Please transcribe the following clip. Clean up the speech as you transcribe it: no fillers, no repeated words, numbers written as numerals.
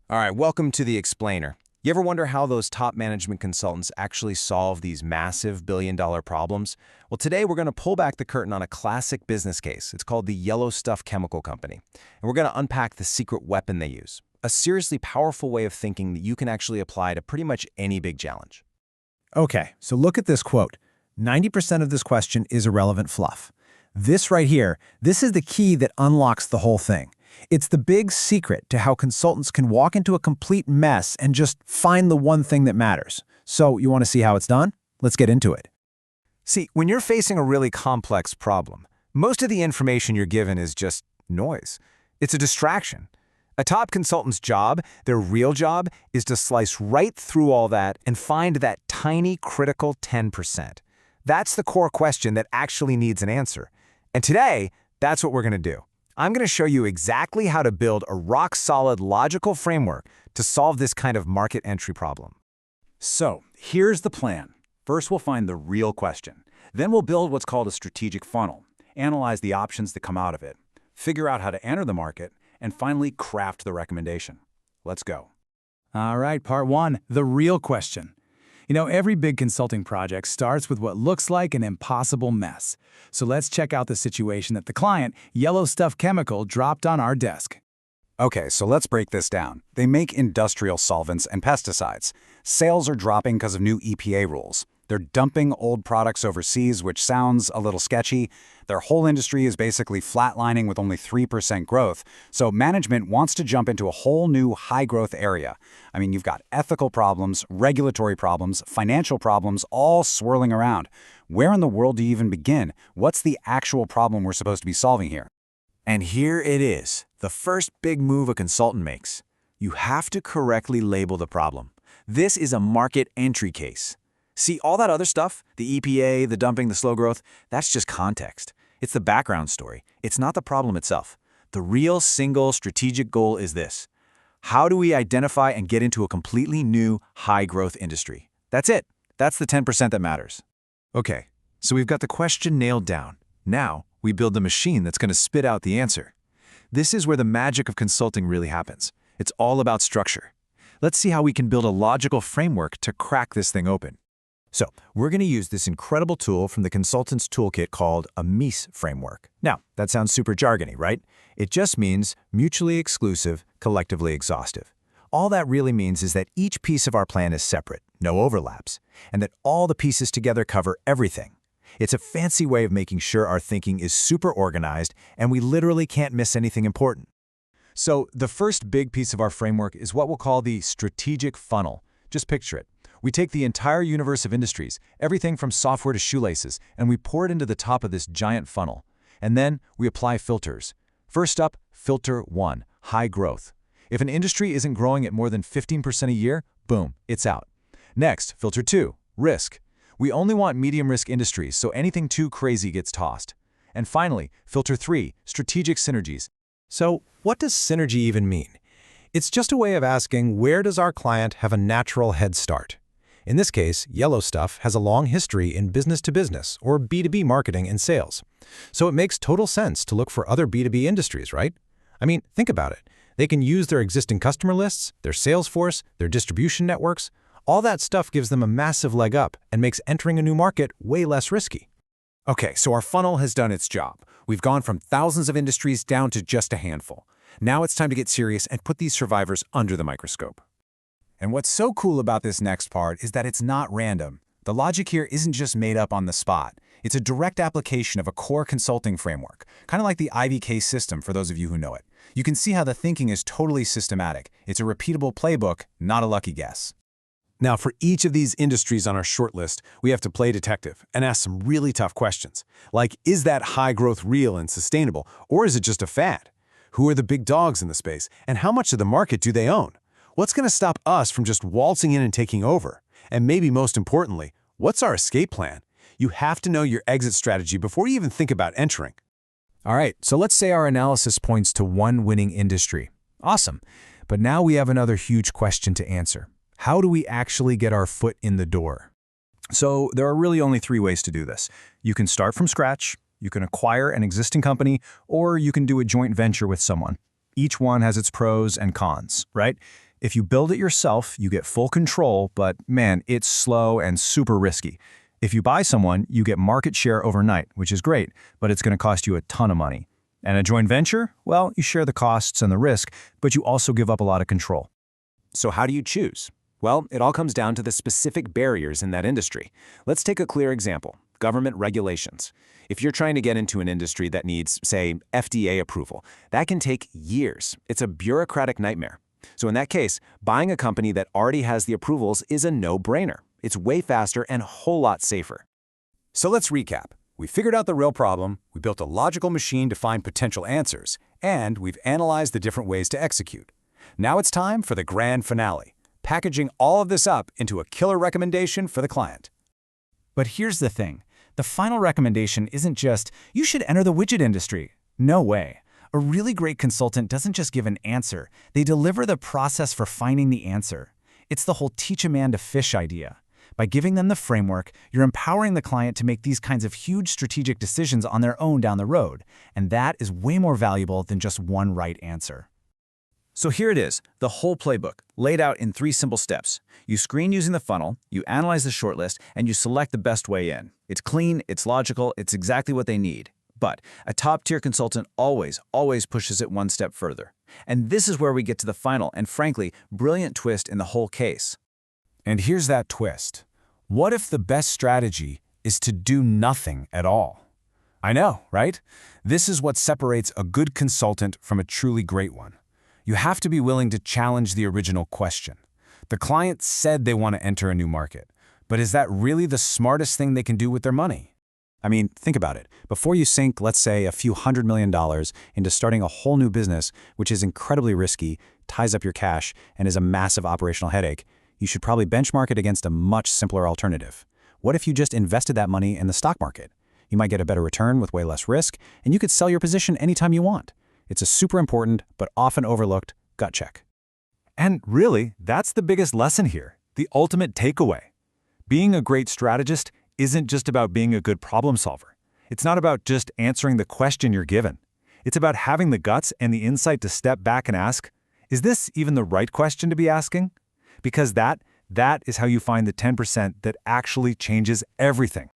All right, welcome to The Explainer. You ever wonder how those top management consultants actually solve these massive billion-dollar problems? Well, today we're going to pull back the curtain on a classic business case. It's called the Yellow Stuff Chemical Company. And we're going to unpack the secret weapon they use, a seriously powerful way of thinking that you can actually apply to pretty much any big challenge. Okay, so look at this quote. 90% of this question is irrelevant fluff. This right here, this is the key that unlocks the whole thing. It's the big secret to how consultants can walk into a complete mess and just find the one thing that matters. So you want to see how it's done? Let's get into it. See, when you're facing a really complex problem, most of the information you're given is just noise. It's a distraction. A top consultant's job, their real job, is to slice right through all that and find that tiny critical 10%. That's the core question that actually needs an answer. And today, that's what we're going to do. I'm going to show you exactly how to build a rock-solid logical framework to solve this kind of market entry problem. So, here's the plan. First, we'll find the real question. Then we'll build what's called a strategic funnel, analyze the options that come out of it, figure out how to enter the market, and finally craft the recommendation. Let's go. All right, part one, the real question. You know, every big consulting project starts with what looks like an impossible mess. So let's check out the situation that the client, Yellow Stuff Chemical, dropped on our desk. Okay, so let's break this down. They make industrial solvents and pesticides. Sales are dropping because of new EPA rules. They're dumping old products overseas, which sounds a little sketchy. Their whole industry is basically flatlining with only 3% growth. So management wants to jump into a whole new high-growth area. I mean, you've got ethical problems, regulatory problems, financial problems, all swirling around. Where in the world do you even begin? What's the actual problem we're supposed to be solving here? And here it is, the first big move a consultant makes. You have to correctly label the problem. This is a market entry case. See, all that other stuff, the EPA, the dumping, the slow growth, that's just context. It's the background story. It's not the problem itself. The real single strategic goal is this. How do we identify and get into a completely new high-growth industry? That's it. That's the 10% that matters. Okay, so we've got the question nailed down. Now, we build the machine that's going to spit out the answer. This is where the magic of consulting really happens. It's all about structure. Let's see how we can build a logical framework to crack this thing open. So, we're going to use this incredible tool from the consultant's toolkit called a MEIS framework. Now, that sounds super jargony, right? It just means mutually exclusive, collectively exhaustive. All that really means is that each piece of our plan is separate, no overlaps, and that all the pieces together cover everything. It's a fancy way of making sure our thinking is super organized and we literally can't miss anything important. So, the first big piece of our framework is what we'll call the strategic funnel. Just picture it. We take the entire universe of industries, everything from software to shoelaces, and we pour it into the top of this giant funnel. And then we apply filters. First up, filter 1, high growth. If an industry isn't growing at more than 15% a year, boom, it's out. Next, filter 2, risk. We only want medium-risk industries, so anything too crazy gets tossed. And finally, filter 3, strategic synergies. So what does synergy even mean? It's just a way of asking, where does our client have a natural head start? In this case, Yellow Stuff has a long history in business-to-business or B2B marketing and sales. So it makes total sense to look for other B2B industries, right? I mean, think about it. They can use their existing customer lists, their sales force, their distribution networks. All that stuff gives them a massive leg up and makes entering a new market way less risky. Okay, so our funnel has done its job. We've gone from thousands of industries down to just a handful. Now it's time to get serious and put these survivors under the microscope. And what's so cool about this next part is that it's not random. The logic here isn't just made up on the spot. It's a direct application of a core consulting framework, kind of like the IVK system for those of you who know it. You can see how the thinking is totally systematic. It's a repeatable playbook, not a lucky guess. Now, for each of these industries on our shortlist, we have to play detective and ask some really tough questions. Like, is that high growth real and sustainable, or is it just a fad? Who are the big dogs in the space, and how much of the market do they own? What's going to stop us from just waltzing in and taking over? And maybe most importantly, what's our escape plan? You have to know your exit strategy before you even think about entering. All right, so let's say our analysis points to one winning industry. Awesome. But now we have another huge question to answer. How do we actually get our foot in the door? So there are really only 3 ways to do this. You can start from scratch, you can acquire an existing company, or you can do a joint venture with someone. Each one has its pros and cons, right? If you build it yourself, you get full control, but man, it's slow and super risky. If you buy someone, you get market share overnight, which is great, but it's going to cost you a ton of money. And a joint venture? Well, you share the costs and the risk, but you also give up a lot of control. So how do you choose? Well, it all comes down to the specific barriers in that industry. Let's take a clear example: government regulations. If you're trying to get into an industry that needs, say, FDA approval, that can take years. It's a bureaucratic nightmare. So in that case, buying a company that already has the approvals is a no-brainer. It's way faster and a whole lot safer. So let's recap. We figured out the real problem, we built a logical machine to find potential answers, and we've analyzed the different ways to execute. Now it's time for the grand finale, packaging all of this up into a killer recommendation for the client. But here's the thing. The final recommendation isn't just, you should enter the widget industry. No way. A really great consultant doesn't just give an answer. They deliver the process for finding the answer. It's the whole teach a man to fish idea. By giving them the framework, you're empowering the client to make these kinds of huge strategic decisions on their own down the road. And that is way more valuable than just one right answer. So here it is, the whole playbook, laid out in 3 simple steps. You screen using the funnel, you analyze the shortlist, and you select the best way in. It's clean, it's logical, it's exactly what they need. But a top-tier consultant always pushes it one step further. And this is where we get to the final and, frankly, brilliant twist in the whole case. And here's that twist. What if the best strategy is to do nothing at all? I know, right? This is what separates a good consultant from a truly great one. You have to be willing to challenge the original question. The client said they want to enter a new market, but is that really the smartest thing they can do with their money? I mean, think about it. Before you sink, let's say, a few $100 million into starting a whole new business, which is incredibly risky, ties up your cash, and is a massive operational headache, you should probably benchmark it against a much simpler alternative. What if you just invested that money in the stock market? You might get a better return with way less risk, and you could sell your position anytime you want. It's a super important, but often overlooked, gut check. And really, that's the biggest lesson here, the ultimate takeaway. Being a great strategist isn't just about being a good problem solver. It's not about just answering the question you're given. It's about having the guts and the insight to step back and ask, is this even the right question to be asking? Because that is how you find the 10% that actually changes everything.